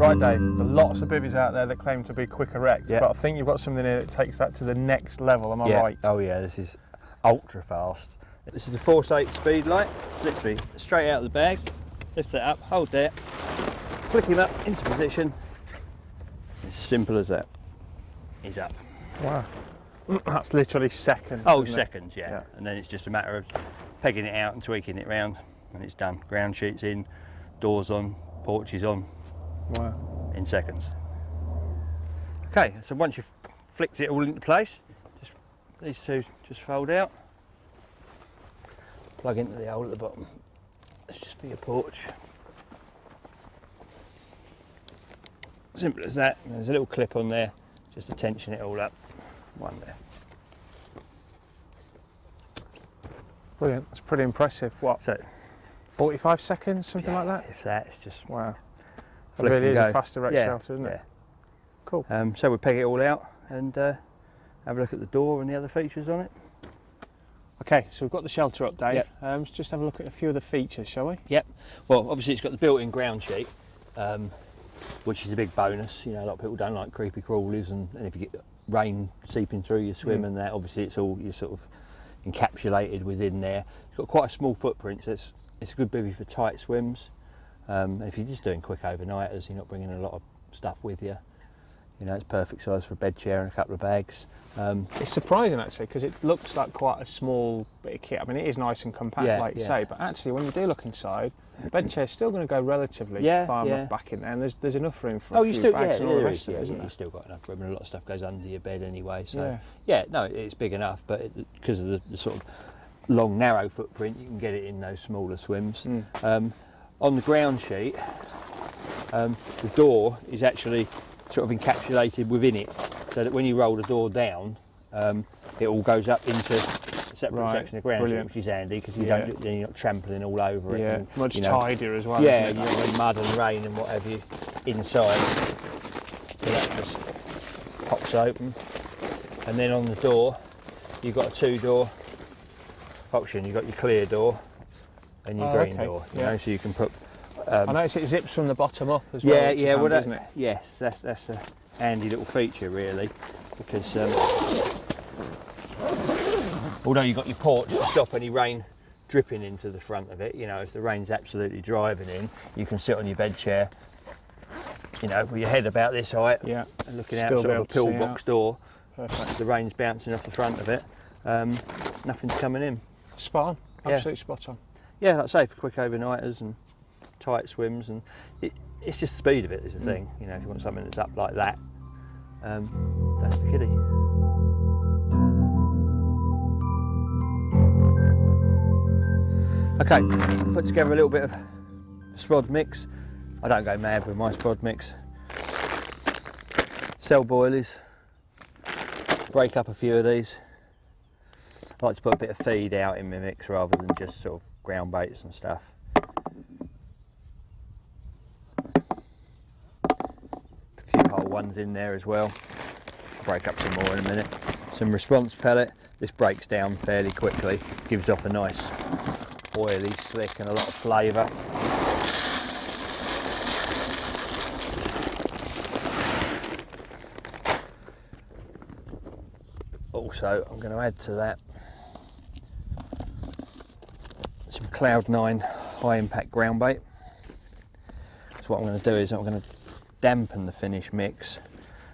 Right, Dave, there's lots of bivvies out there that claim to be quick erect, Yeah. but I think you've got something here that takes that to the next level, am I right? Oh yeah, this is ultra fast. This is the Force 8 speed light, literally straight out of the bag. Lift that up, hold there, flick him up into position. It's as simple as that. He's up. Wow. That's literally seconds. Oh, isn't it? seconds, yeah. And then it's just a matter of pegging it out and tweaking it round, and it's done. Ground sheets in, doors on, porches on. Wow. In seconds. Okay, so once you've flicked it all into place, just these two just fold out, plug into the hole at the bottom. That's just for your porch. Simple as that. And there's a little clip on there just to tension it all up. One there. Brilliant. That's pretty impressive. What? So 45 seconds, something like that? If that, it's just Wow. It flick really and is go. a fast erect shelter, isn't it? Cool. So we peg it all out and have a look at the door and the other features on it. Okay, so we've got the shelter up, Dave. Yep. Let's just have a look at a few of the features, shall we? Yep. Well, obviously it's got the built-in ground sheet, which is a big bonus. You know, a lot of people don't like creepy crawlies, and if you get rain seeping through your swim and that, obviously it's all you're sort of encapsulated within there. It's got quite a small footprint, so it's a good bivvy for tight swims. If you're just doing quick overnighters, you're not bringing a lot of stuff with you. You know, it's perfect size for a bed chair and a couple of bags. It's surprising actually, because it looks like quite a small bit of kit. I mean, it is nice and compact, like you say, but actually when you do look inside, the bed chair's still going to go relatively far enough back in there, and there's enough room for a few bags and all the rest of it, isn't there? You've still got enough room, and a lot of stuff goes under your bed anyway. So no, it's big enough, but because of the sort of long, narrow footprint, you can get it in those smaller swims. On the ground sheet, the door is actually sort of encapsulated within it, so that when you roll the door down, it all goes up into a separate section of ground sheet, which is handy because then you're not trampling all over it. And, much tidier as well. Yeah, isn't it? you've got mud and rain and what have you inside. So that just pops open, and then on the door, you've got a two-door option. You've got your clear door and your green door. You know, so you can put. I notice it zips from the bottom up as well. Well, isn't it? Yes, that's a handy little feature really, because although you've got your porch to stop any rain dripping into the front of it, you know, if the rain's absolutely driving in, you can sit on your bed chair, you know, with your head about this height, and looking out sort of a pillbox door. Perfect. The rain's bouncing off the front of it, nothing's coming in. Spot on, absolutely spot on. Yeah, like I say, for quick overnighters and tight swims, and it's just the speed of it is the thing. You know, if you want something that's up like that, that's the kiddie. Okay, put together a little bit of Spod mix. I don't go mad with my Spod mix. Cell boilies, break up a few of these. I like to put a bit of feed out in my mix rather than just sort of ground baits and stuff. A few whole ones in there as well. I'll break up some more in a minute. Some response pellet. This breaks down fairly quickly, gives off a nice oily, slick and a lot of flavour. Also, I'm going to add to that some Cloud 9 high impact ground bait. So what I'm going to do is I'm going to dampen the finished mix,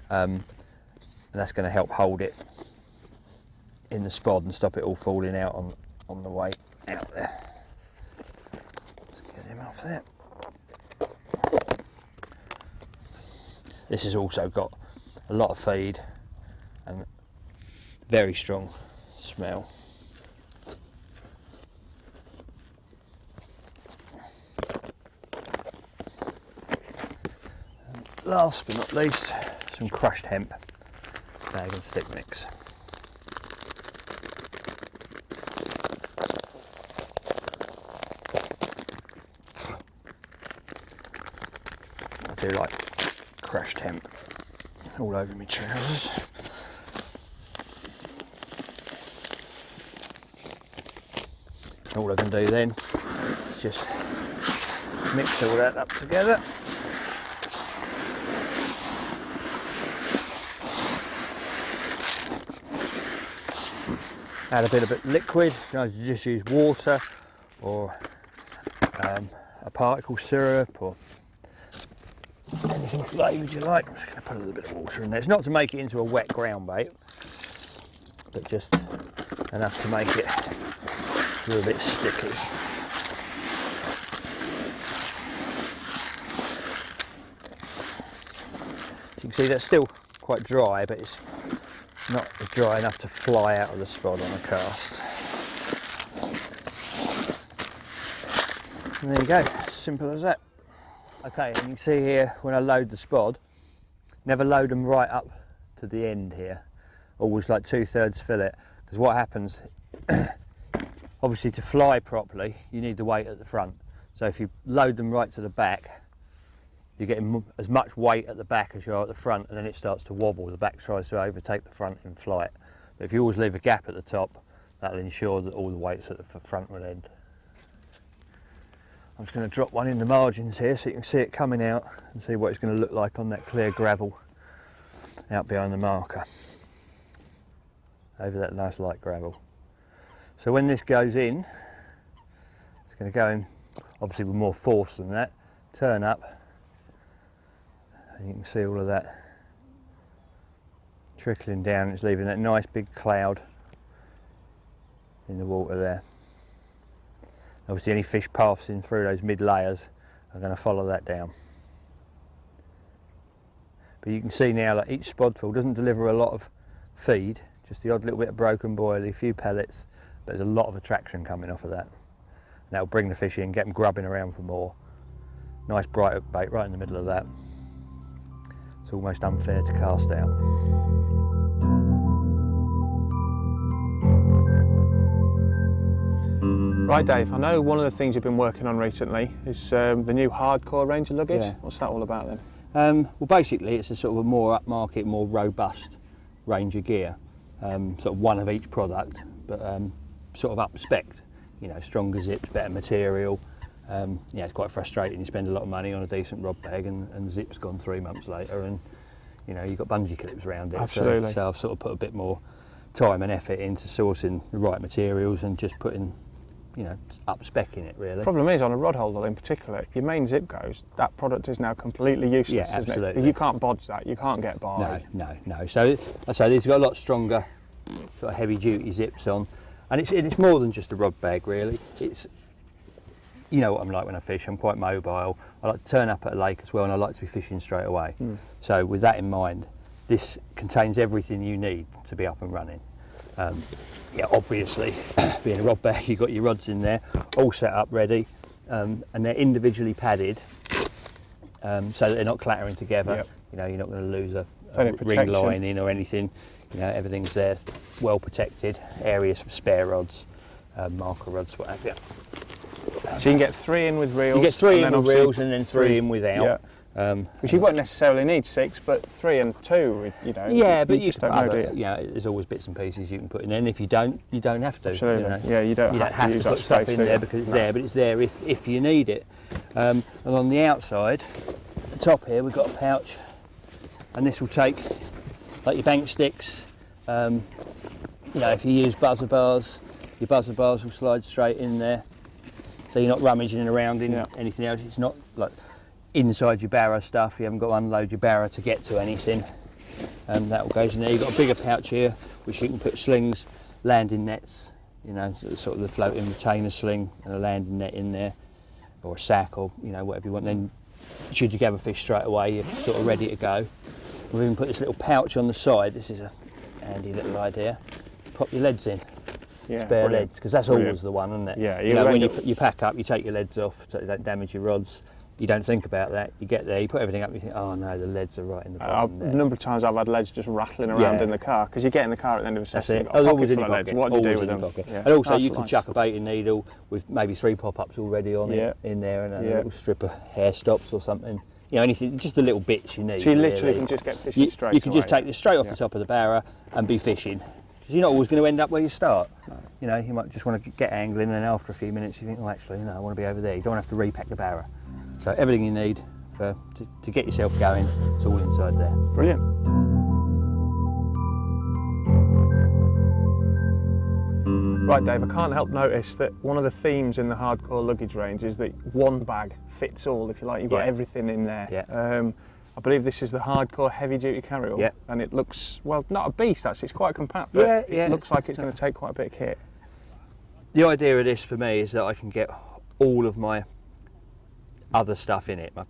and that's going to help hold it in the Spod and stop it all falling out on the way out there. Let's get him off there. This has also got a lot of feed and very strong smell. And last but not least, some crushed hemp bag and stick mix. I do like crushed hemp all over my trousers. All I can do then is just mix all that up together. add a bit of liquid. You can just use water or a particle syrup or anything flavoured you like. I'm just going to put a little bit of water in there. It's not to make it into a wet ground bait, but just enough to make it a little bit sticky. So you can see that's still quite dry, but it's not as dry enough to fly out of the spod on a cast. And there you go, simple as that. Okay, and you can see here when I load the spod, never load them right up to the end here. Always like 2/3 fillet, because what happens, obviously to fly properly, you need the weight at the front. So if you load them right to the back, you're getting as much weight at the back as you are at the front, and then it starts to wobble. The back tries to overtake the front in flight. But if you always leave a gap at the top, that'll ensure that all the weight's at the front end. I'm just going to drop one in the margins here so you can see it coming out and see what it's going to look like on that clear gravel out behind the marker, over that nice light gravel. So when this goes in, it's going to go in obviously with more force than that, turn up, and you can see all of that trickling down. It's leaving that nice big cloud in the water there. Obviously any fish passing through those mid layers are going to follow that down. But you can see now that each spodful doesn't deliver a lot of feed, just the odd little bit of broken boilie, a few pellets, but there's a lot of attraction coming off of that. And that'll bring the fish in, get them grubbing around for more. Nice bright hook bait right in the middle of that. It's almost unfair to cast out. Right, Dave, I know one of the things you've been working on recently is the new hardcore range of luggage. Yeah. What's that all about then? Well, basically it's a sort of a more upmarket, more robust range of gear. Sort of one of each product, but sort of up spec. You know, stronger zips, better material. Yeah, it's quite frustrating. You spend a lot of money on a decent rod bag and the zip's gone 3 months later, and you know you've got bungee clips around it. Absolutely. So I've sort of put a bit more time and effort into sourcing the right materials and just putting, you know, up spec in it really. Problem is, on a rod holder in particular, if your main zip goes, that product is now completely useless. Yeah, absolutely. Isn't it? You can't bodge that. You can't get by. No. So I say these have got a lot stronger, sort of heavy duty zips on, and it's more than just a rod bag really. It's, you know what I'm like when I fish, I'm quite mobile. I like to turn up at a lake as well, and I like to be fishing straight away. So with that in mind, this contains everything you need to be up and running. Yeah, obviously, being a rod bag, you've got your rods in there, all set up ready, and they're individually padded, so that they're not clattering together. Yep. You know, you're not going to lose a ring lining or anything. You know, everything's there, well protected, areas for spare rods, marker rods, what have you. So you can get 3 in with reels. You get 3 in with reels and then 3 in without. Yeah. Which you won't necessarily need 6, but 3 and 2, you know. Yeah, but you just don't know, do you? Yeah, there's always bits and pieces you can put in there, and if you don't have to. Absolutely. You know? Yeah, you don't have to put stuff in there because it's there, but it's there if you need it. And on the outside, the top here, we've got a pouch, and this will take like your bank sticks. You know, if you use buzzer bars, your buzzer bars will slide straight in there. So you're not rummaging around in anything else. It's not like inside your barra stuff. You haven't got to unload your barra to get to anything. That all goes in there. You've got a bigger pouch here, which you can put slings, landing nets, you know, sort of the floating retainer sling and a landing net in there, or a sack, or you know, whatever you want. Then, should you gather fish straight away, you're sort of ready to go. We've even put this little pouch on the side. This is a handy little idea. Pop your leads in. Yeah, spare leads, because that's always the one, isn't it? Yeah, you know, when you pack up, you take your leads off so you don't damage your rods. You don't think about that. You get there, you put everything up, you think, oh no, the leads are right in the bottom there. A number of times I've had leads just rattling around in the car, because you get in the car at the end of a session. That's it. Always in your pocket. What do you do with them? Yeah. And also, you can chuck a baiting needle with maybe 3 pop-ups already on it in there, and a little strip of hair stops or something. You know, anything, just the little bits you need. So you literally can just get fishing straight away. You can just take this straight off the top of the barra and be fishing. Because you're not always going to end up where you start. No. You know, you might just want to get angling, and after a few minutes you think, oh actually, no, I want to be over there. You don't have to repack the barra. So everything you need to get yourself going, it's all inside there. Brilliant. Right, Dave, I can't help notice that one of the themes in the hardcore luggage range is that one bag fits all, if you like. You've got everything in there. Yeah. I believe this is the hardcore heavy-duty carry-all, and it looks, well, not a beast actually, it's quite compact, but it looks like it's going to take quite a bit of kit. The idea of this for me is that I can get all of my other stuff in it, my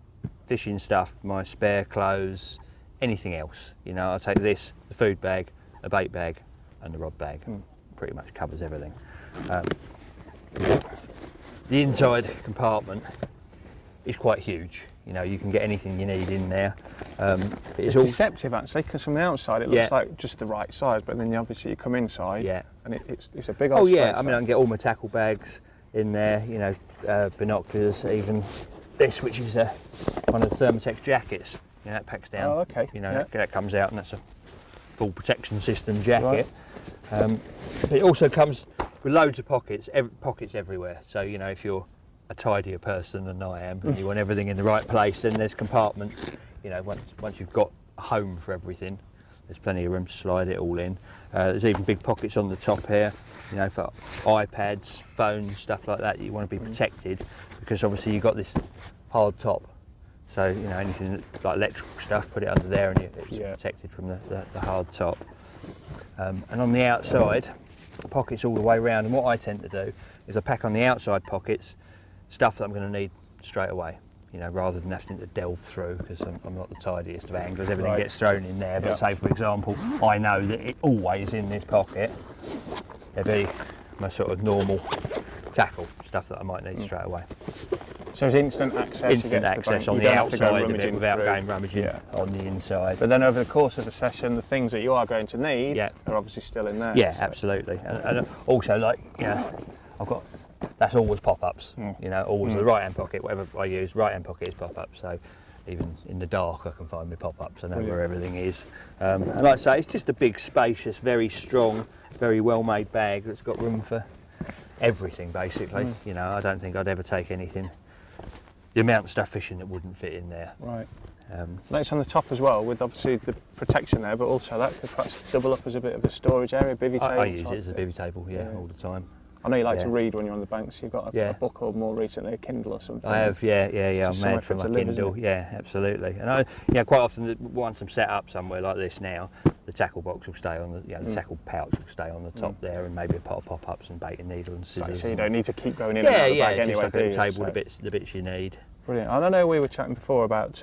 fishing stuff, my spare clothes, anything else. You know, I'll take this, the food bag, a bait bag, and the rod bag. Pretty much covers everything. The inside compartment is quite huge. You know, you can get anything you need in there. It's all deceptive actually, because from the outside it looks like just the right size, but then obviously you come inside and it's a big old space. I mean, I can get all my tackle bags in there, you know, binoculars, even this, which is one of the Thermotex jackets. You know, that packs down. Oh, okay. You know, that comes out, and that's a full protection system jacket. Right. But it also comes with loads of pockets, pockets everywhere. So, you know, if you're a tidier person than I am, and you want everything in the right place, then there's compartments. You know, once you've got a home for everything, there's plenty of room to slide it all in. There's even big pockets on the top here, you know, for iPads, phones, stuff like that. You want to be protected, because obviously you've got this hard top. So, you know, anything like electrical stuff, put it under there, and it's protected from the hard top. And on the outside, pockets all the way around. And what I tend to do is I pack on the outside pockets stuff that I'm going to need straight away, you know, rather than having to delve through, because I'm not the tidiest of anglers. Everything gets thrown in there. But say, for example, I know that it always in this pocket, there'd be my sort of normal tackle stuff that I might need straight away. So it's instant access. Instant access on the outside of it without going rummaging on the inside. But then over the course of the session, the things that you are going to need are obviously still in there. Yeah, so. Absolutely. And also, like, you know, I've got, that's always pop-ups. You know, always the right-hand pocket, whatever I use, right-hand pocket is pop-ups. So even in the dark, I can find my pop-ups. I know where everything is. And like I say, it's just a big, spacious, very strong, very well-made bag that's got room for everything, basically. You know, I don't think I'd ever take anything, the amount of stuff fishing that wouldn't fit in there. Right. Lights on the top as well, with obviously the protection there, but also that could perhaps double up as a bit of a storage area, bivvy table. I use it as a bivvy table, all the time. I know you like to read when you're on the banks. You've got a book, or more recently a Kindle or something. I have, I'm mad for my Kindle. Absolutely. And quite often, once I'm set up somewhere like this now, the tackle box will stay on the tackle pouch will stay on the top there, and maybe a pot of pop-ups and bait and needle and scissors. So you don't need to keep going in and out of the bag anyway, just like a table, the bits you need. Brilliant. I know we were chatting before about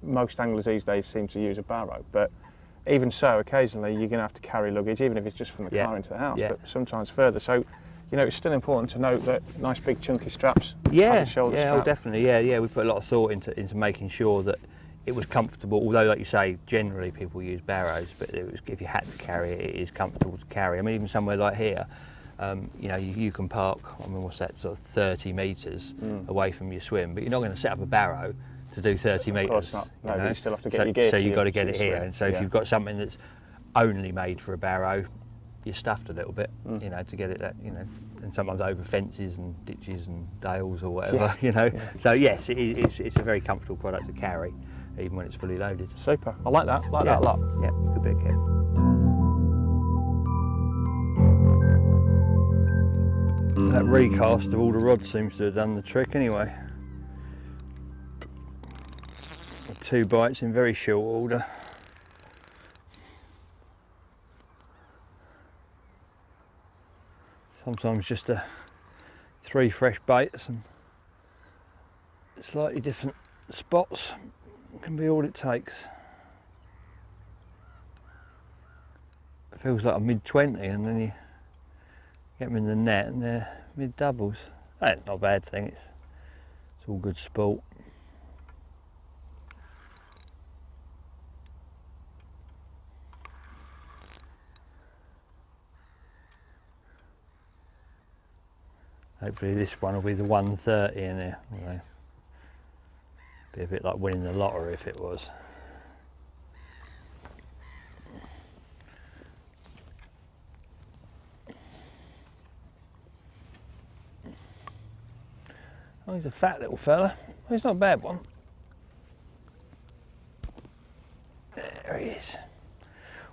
most anglers these days seem to use a barrow, but even so, occasionally you're going to have to carry luggage, even if it's just from the car into the house, but sometimes further. So, you know, it's still important to note that nice big chunky straps. Shoulder strap. Definitely. We put a lot of thought into making sure that it was comfortable. Although, like you say, generally people use barrows, but if you had to carry it, it is comfortable to carry. I mean, even somewhere like here, you know, you can park, I mean, what's that, sort of 30 metres away from your swim, but you're not going to set up a barrow to do 30 metres. Of course not. No, but you still have to get your gear. So you've got to get it here. And so if you've got something that's only made for a barrow, you're stuffed a little bit, you know, to get it that, you know, and sometimes over fences and ditches and dales or whatever, you know. So yes, it's a very comfortable product to carry, even when it's fully loaded. Super. I like that. That a lot. Yeah, good bit of kit. That recast of all the rods seems to have done the trick anyway. 2 bites in very short order. Sometimes just 3 fresh baits and slightly different spots can be all it takes. It feels like a mid-20, and then you get them in the net and they're mid-doubles. That's not a bad thing, it's all good sport. Hopefully this one will be the 130 in there. Be a bit like winning the lottery if it was. Oh, he's a fat little fella. He's not a bad one. There he is.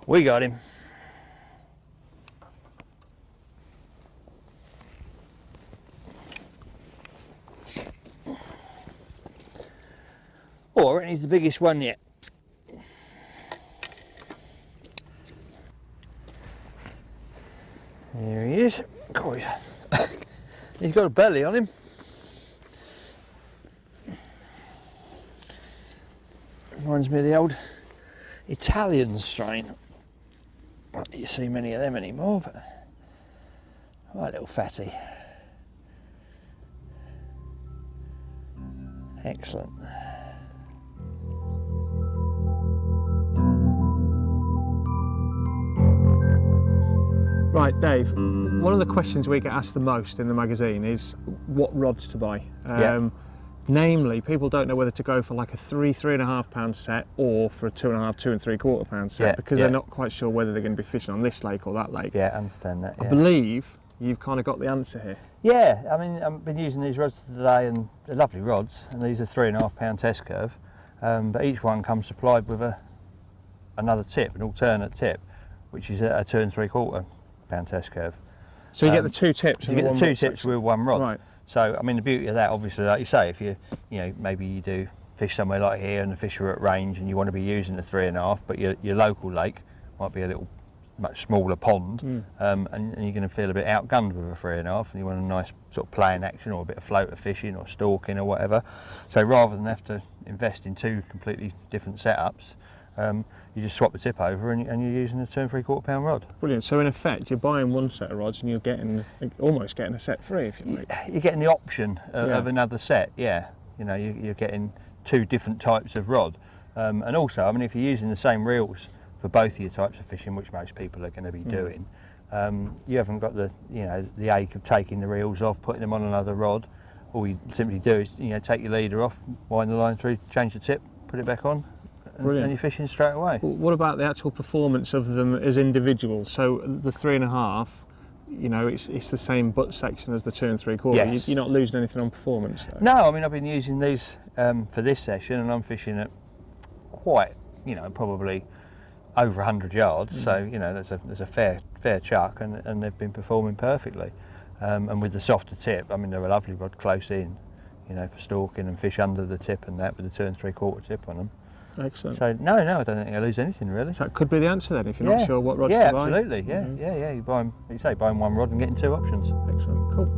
We got him. Oh, I reckon he's the biggest one yet. There he is. God, he's got a belly on him. Reminds me of the old Italian strain. Not that you see many of them anymore, but right little fatty. Excellent. Right, Dave, one of the questions we get asked the most in the magazine is what rods to buy. Namely, people don't know whether to go for like a 3.5 pound set or for a 2.5, 2 3/4 pound set because they're not quite sure whether they're going to be fishing on this lake or that lake. Yeah, I understand that. I believe you've kind of got the answer here. Yeah, I mean, I've been using these rods today and they're lovely rods, and these are 3.5 pound test curve, but each one comes supplied with another tip, an alternate tip, which is a 2 3/4 pound test curve. So you get the two tips. You get the two tips with one rod. Right. So I mean, the beauty of that, obviously, like you say, if you know, maybe you do fish somewhere like here and the fish are at range and you want to be using the 3.5, but your local lake might be a little much smaller pond, and you're going to feel a bit outgunned with a 3.5, and you want a nice sort of play in action or a bit of floater fishing or stalking or whatever. So rather than have to invest in two completely different setups, you just swap the tip over and you're using a 2 3/4 pound rod. Brilliant. So in effect, you're buying one set of rods and you're almost getting a set free, if you like. You're getting the option of another set. Yeah, you know, you're getting two different types of rod, and also, I mean, if you're using the same reels for both of your types of fishing, which most people are going to be doing, you haven't got the ache of taking the reels off, putting them on another rod. All you simply do is take your leader off, wind the line through, change the tip, put it back on. Brilliant. And you're fishing straight away. What about the actual performance of them as individuals? So the 3.5, it's the same butt section as the 2 3/4. Yes. You're not losing anything on performance, though. No, I mean, I've been using these for this session, and I'm fishing at quite, probably over 100 yards. So there's a fair chuck, and they've been performing perfectly. And with the softer tip, I mean, they're a lovely rod close in, for stalking and fish under the tip and that, with the 2 3/4 tip on them. Excellent. So no, I don't think I lose anything really. So that could be the answer then, if you're not sure what rods to buy. Absolutely. Yeah. You buy them, buying one rod and getting two options. Excellent. Cool.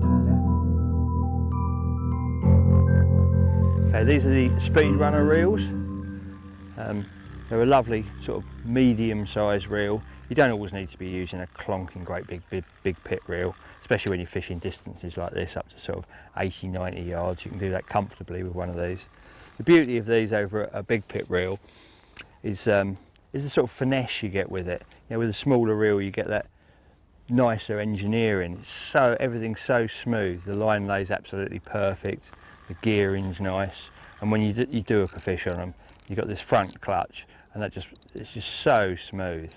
Yeah. Okay, these are the Speedrunner reels. They're a lovely sort of medium-sized reel. You don't always need to be using a clonking great big pit reel, especially when you're fishing distances like this up to sort of 80, 90 yards. You can do that comfortably with one of these. The beauty of these over a big pit reel is the sort of finesse you get with it. With a smaller reel, you get that nicer engineering. Everything's so smooth. The line lays absolutely perfect. The gearing's nice, and when you do hook a fish on them, you've got this front clutch, and it's just so smooth.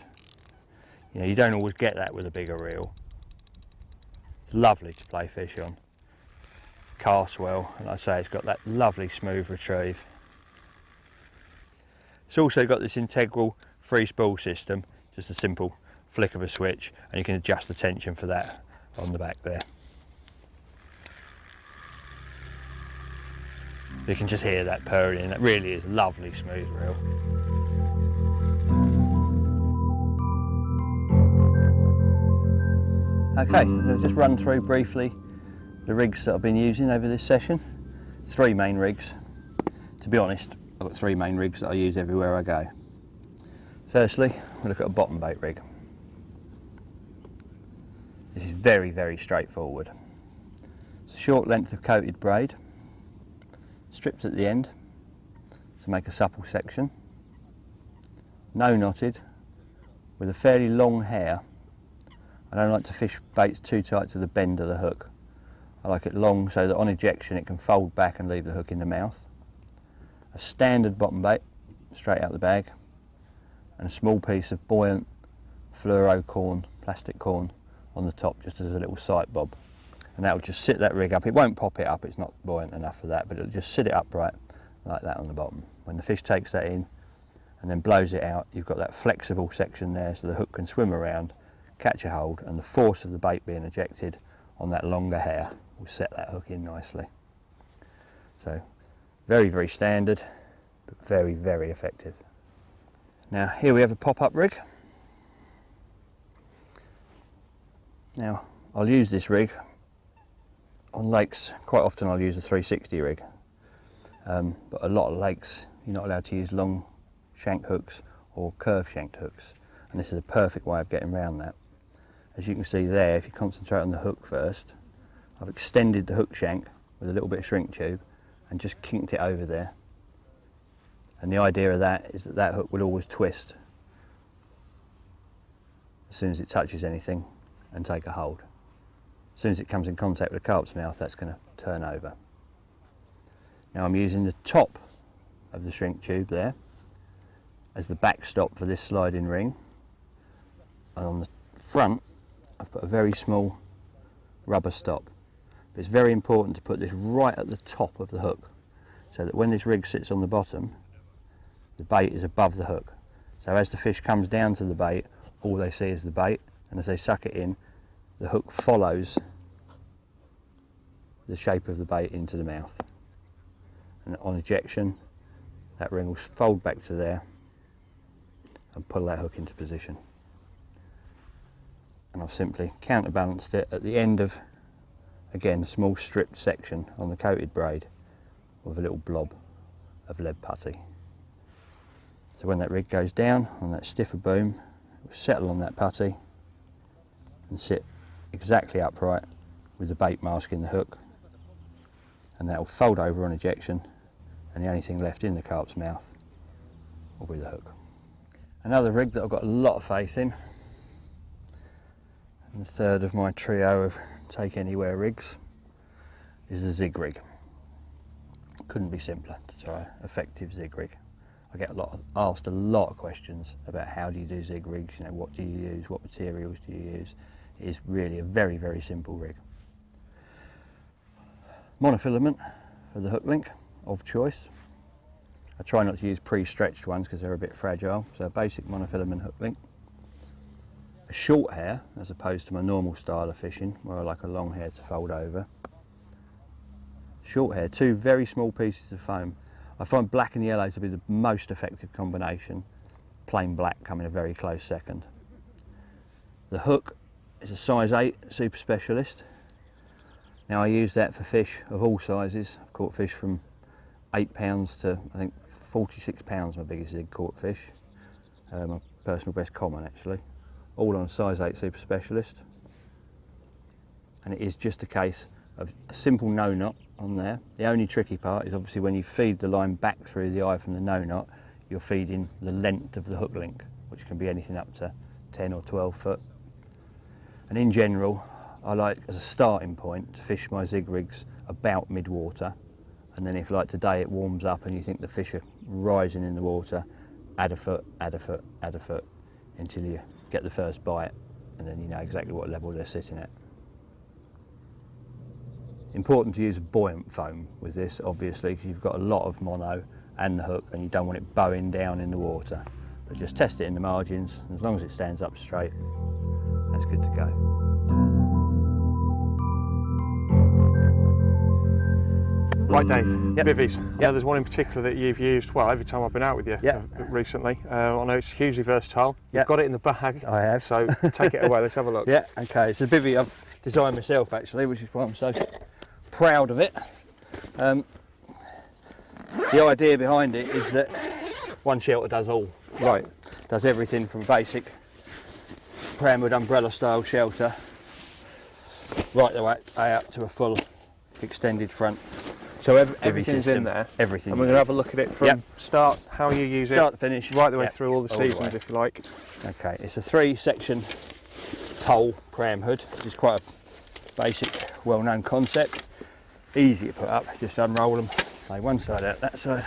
You don't always get that with a bigger reel. It's lovely to play fish on. Casts well, and like I say, it's got that lovely smooth retrieve. It's also got this integral free spool system, just a simple flick of a switch, and you can adjust the tension for that on the back there. You can just hear that purring, that really is a lovely smooth reel. Okay, I'll just run through briefly the rigs that I've been using over this session. 3 main rigs. To be honest, I've got 3 main rigs that I use everywhere I go. Firstly, we'll look at a bottom bait rig. This is very, very straightforward. It's a short length of coated braid, stripped at the end to make a supple section, no knotted, with a fairly long hair. I don't like to fish baits too tight to the bend of the hook. I like it long so that on ejection it can fold back and leave the hook in the mouth. A standard bottom bait, straight out the bag, and a small piece of buoyant fluoro corn, plastic corn, on the top just as a little sight bob. And that will just sit that rig up. It won't pop it up, it's not buoyant enough for that, but it'll just sit it upright like that on the bottom. When the fish takes that in and then blows it out, you've got that flexible section there so the hook can swim around, catch a hold, and the force of the bait being ejected on that longer hair will set that hook in nicely. So very, very standard. but very, very effective. Now here we have a pop-up rig. Now I'll use this rig on lakes. Quite often I'll use a 360 rig, but a lot of lakes you're not allowed to use long shank hooks or curved shanked hooks, and this is a perfect way of getting around that. As you can see there, if you concentrate on the hook first, I've extended the hook shank with a little bit of shrink tube and just kinked it over there. And the idea of that is that that hook will always twist as soon as it touches anything and take a hold. As soon as it comes in contact with the carp's mouth, that's going to turn over. Now I'm using the top of the shrink tube there as the backstop for this sliding ring, and on the front I've put a very small rubber stop. But it's very important to put this right at the top of the hook, so that when this rig sits on the bottom, the bait is above the hook. So as the fish comes down to the bait, all they see is the bait, and as they suck it in, the hook follows the shape of the bait into the mouth. And on ejection, that ring will fold back to there and pull that hook into position. And I've simply counterbalanced it at the end of, again, a small stripped section on the coated braid with a little blob of lead putty. So when that rig goes down on that stiffer boom, it will settle on that putty and sit exactly upright with the bait masking the hook, and that will fold over on ejection, and the only thing left in the carp's mouth will be the hook. Another rig that I've got a lot of faith in, and the third of my trio of take anywhere rigs, is a zig rig. Couldn't be simpler to try an effective zig rig. I get asked a lot of questions about how do you do zig rigs, you know, what do you use, what materials do you use. It is really a very, very simple rig. Monofilament for the hook link of choice. I try not to use pre-stretched ones because they're a bit fragile, so a basic monofilament hook link. A short hair, as opposed to my normal style of fishing where I like a long hair to fold over. Short hair, two very small pieces of foam. I find black and yellow to be the most effective combination, plain black coming a very close second. The hook is a size 8 super specialist. Now I use that for fish of all sizes. I've caught fish from 8 pounds to I think 46 pounds, my biggest zig caught fish. My personal best common actually. All on a size 8 super specialist. And it is just a case of a simple no knot on there. The only tricky part is obviously when you feed the line back through the eye from the no knot, you're feeding the length of the hook link, which can be anything up to 10 or 12 foot. And in general, I like as a starting point to fish my zig rigs about mid-water, and then if like today it warms up and you think the fish are rising in the water, add a foot, add a foot, add a foot until you get the first bite, and then you know exactly what level they're sitting at. Important to use buoyant foam with this, obviously, because you've got a lot of mono and the hook and you don't want it bowing down in the water. But just test it in the margins, and as long as it stands up straight, that's good to go. Right, Dave, bivvies. Yeah, there's one in particular that you've used, well, every time I've been out with you recently. I know it's hugely versatile. You've got it in the bag. I have. So take it away, let's have a look. Yeah, okay, it's a bivvy I've designed myself actually, which is why I'm so proud of it. The idea behind it is that one shelter does all. Right. Does everything from basic pram-wood umbrella style shelter right the way out to a full extended front. So everything's in there. Everything. And we're going to have a look at it from start, how you use it. Start to finish. Right the way through all the seasons, if you like. Okay, it's a 3-section pole pram hood, which is quite a basic, well-known concept. Easy to put up, just unroll them, lay one side out that side,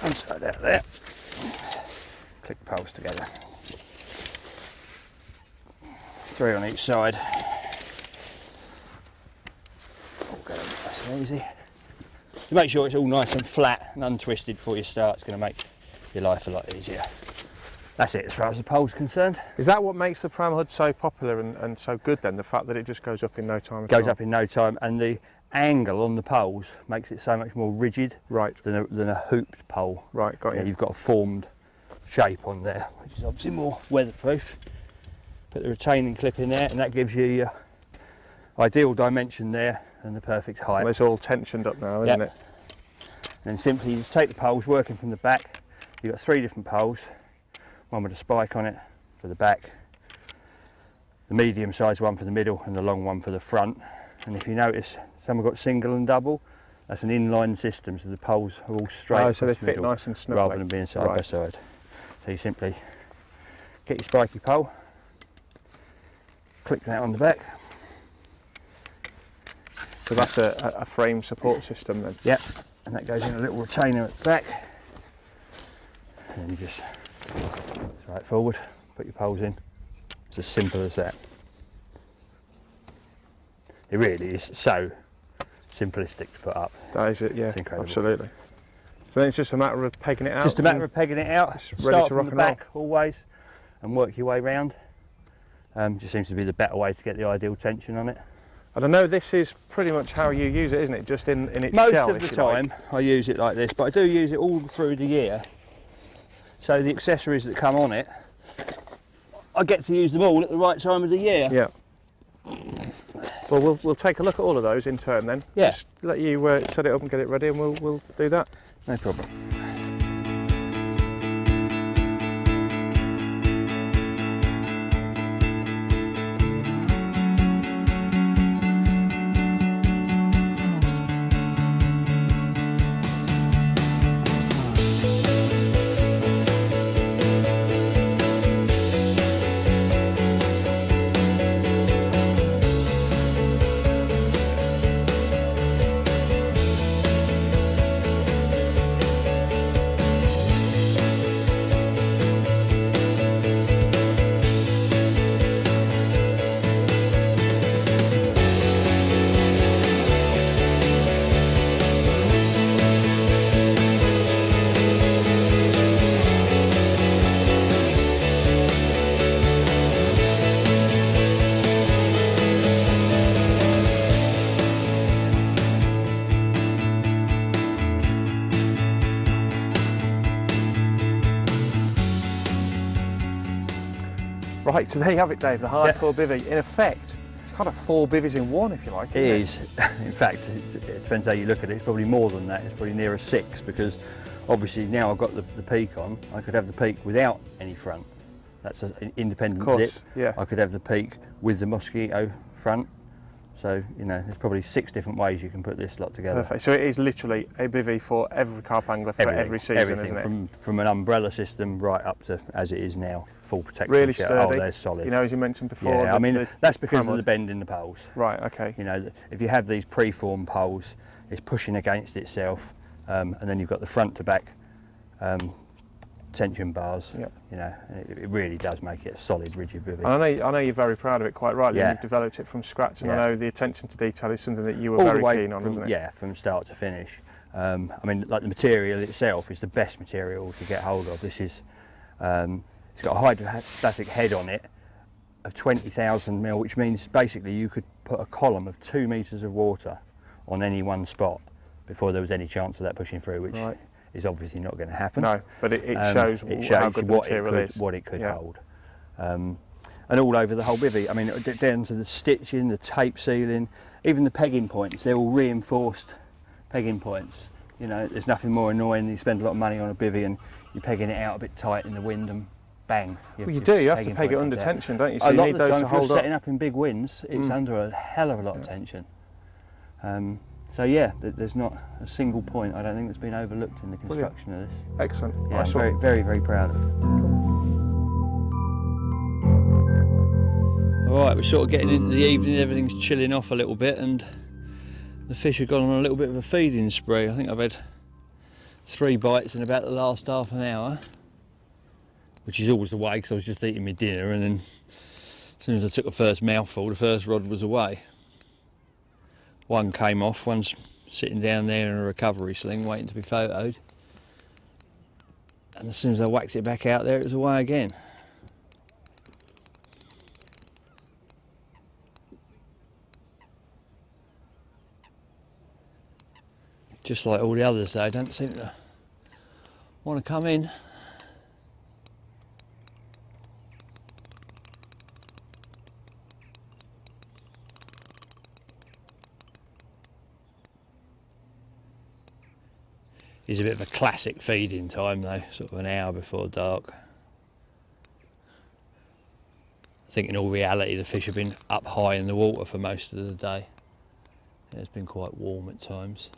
one side out there, click the poles together. 3 on each side. All go nice and easy. To make sure it's all nice and flat and untwisted before you start, it's going to make your life a lot easier. That's it as far as the pole's concerned. Is that what makes the pram hood so popular and so good then, the fact that it just goes up in no time? Goes up in no time, and the angle on the poles makes it so much more rigid than a hooped pole. Right, got you. You've got a formed shape on there, which is obviously more weatherproof. Put the retaining clip in there, and that gives you your ideal dimension there and the perfect height. Well, it's all tensioned up now, isn't it? And then simply you just take the poles working from the back. You've got 3 different poles, one with a spike on it for the back, the medium sized one for the middle, and the long one for the front. And if you notice, some have got single and double. That's an inline system, so the poles are all straight. Oh, so they fit nice and snugly. Rather than being side by side. So you simply get your spiky pole, click that on the back. So that's a frame support system then? Yep, and that goes in a little retainer at the back. And then you just straight forward, put your poles in. It's as simple as that. It really is so simplistic to put up. That is it, yeah. It's incredible. Absolutely. So then it's just a matter of pegging it out? Just a matter of pegging it out. Start from the back always and work your way round. Just seems to be the better way to get the ideal tension on it. And I know this is pretty much how you use it, isn't it? Just in its Most shell, of the time I use it like this, but I do use it all through the year. So the accessories that come on it, I get to use them all at the right time of the year. Yeah. Well, we'll take a look at all of those in turn then. Yeah. Just let you set it up and get it ready, and we'll do that. No problem. Right, so there you have it, Dave, the Hardware Bivvy. In effect, it's kind of 4 bivvies in one, if you like, isn't it? It is. In fact, it depends how you look at it. It's probably more than that. It's probably nearer 6, because obviously now I've got the peak on. I could have the peak without any front. That's an independent zip. Yeah. I could have the peak with the mosquito front. So, you know, there's probably 6 different ways you can put this lot together. Perfect. So it is literally a bivvy for every carp angler for every season, isn't it? From an umbrella system right up to as it is now, full protection. Really sturdy. Oh, they're solid. You know, as you mentioned before. Yeah, I mean, that's because of the bend in the poles. Right, okay. You know, if you have these pre-formed poles, it's pushing against itself, and then you've got the front to back tension bars. Yep. You know, and it really does make it a solid, rigid bivvy. And I know you're very proud of it, quite rightly. Yeah. You've developed it from scratch, and Yeah. I know the attention to detail is something that you were All very the way keen on, from, isn't it? Yeah, from start to finish. I mean, like the material itself is the best material to get hold of. This is, it's got a hydrostatic head on it of 20,000 mil, which means basically you could put a column of 2 metres of water on any one spot before there was any chance of that pushing through, which is obviously not going to happen. No, but it shows how good the material is. What it could hold. And all over the whole bivvy. I mean, down to the stitching, the tape sealing, even the pegging points, they're all reinforced pegging points. You know, there's nothing more annoying than you spend a lot of money on a bivvy and you're pegging it out a bit tight in the wind and bang. Well, you do, you have to peg it under tension, don't you? So you need those to hold up. If you're setting up in big winds, it's under a hell of a lot of tension. So yeah, there's not a single point I don't think that's been overlooked in the construction of this. Excellent. Yeah, I'm very, very, very proud of it. All right, we're sort of getting into the evening, everything's chilling off a little bit, and the fish have gone on a little bit of a feeding spree. I think I've had 3 bites in about the last half an hour, which is always the way because I was just eating my dinner, and then as soon as I took the first mouthful, the first rod was away. One came off, one's sitting down there in a recovery sling waiting to be photoed. And as soon as I whacked it back out there, it was away again. just like all the others, they don't seem to want to come in. It's a bit of a classic feeding time though, sort of an hour before dark. I think in all reality the fish have been up high in the water for most of the day. It's been quite warm at times.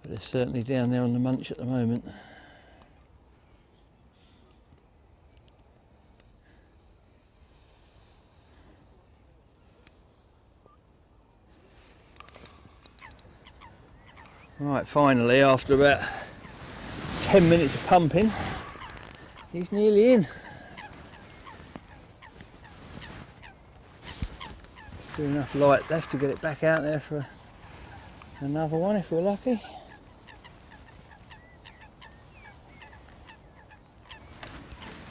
But they're certainly down there on the munch at the moment. Right, finally, after about 10 minutes of pumping, he's nearly in. Still enough light left to get it back out there for another one if we're lucky.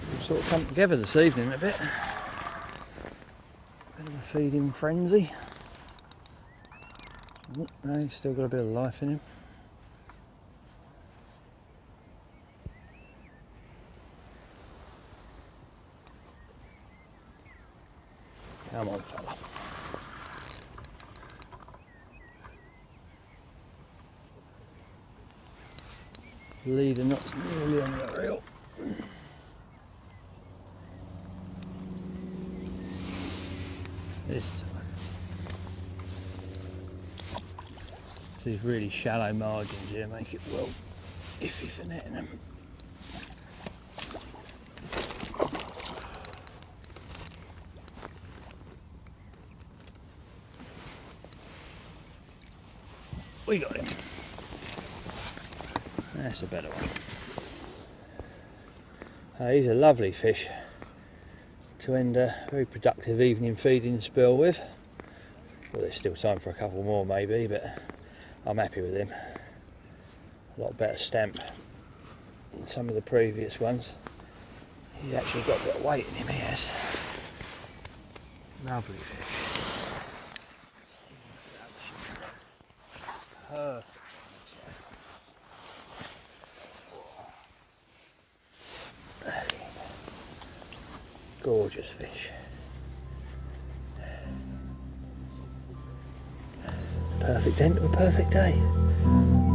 We'll sort of come together this evening a bit. Bit of a feeding frenzy. Oh, no, he's still got a bit of life in him. Come on, fella. Leader knot's nearly on the reel. This time. These really shallow margins here make it well iffy for netting them. We got him. That's a better one. He's a lovely fish to end a very productive evening feeding spell with. Well, there's still time for a couple more maybe, but I'm happy with him. A lot better stamp than some of the previous ones. He's actually got a bit of weight in him, he has. Lovely fish. Perfect. Gorgeous fish. Perfect end to a perfect day.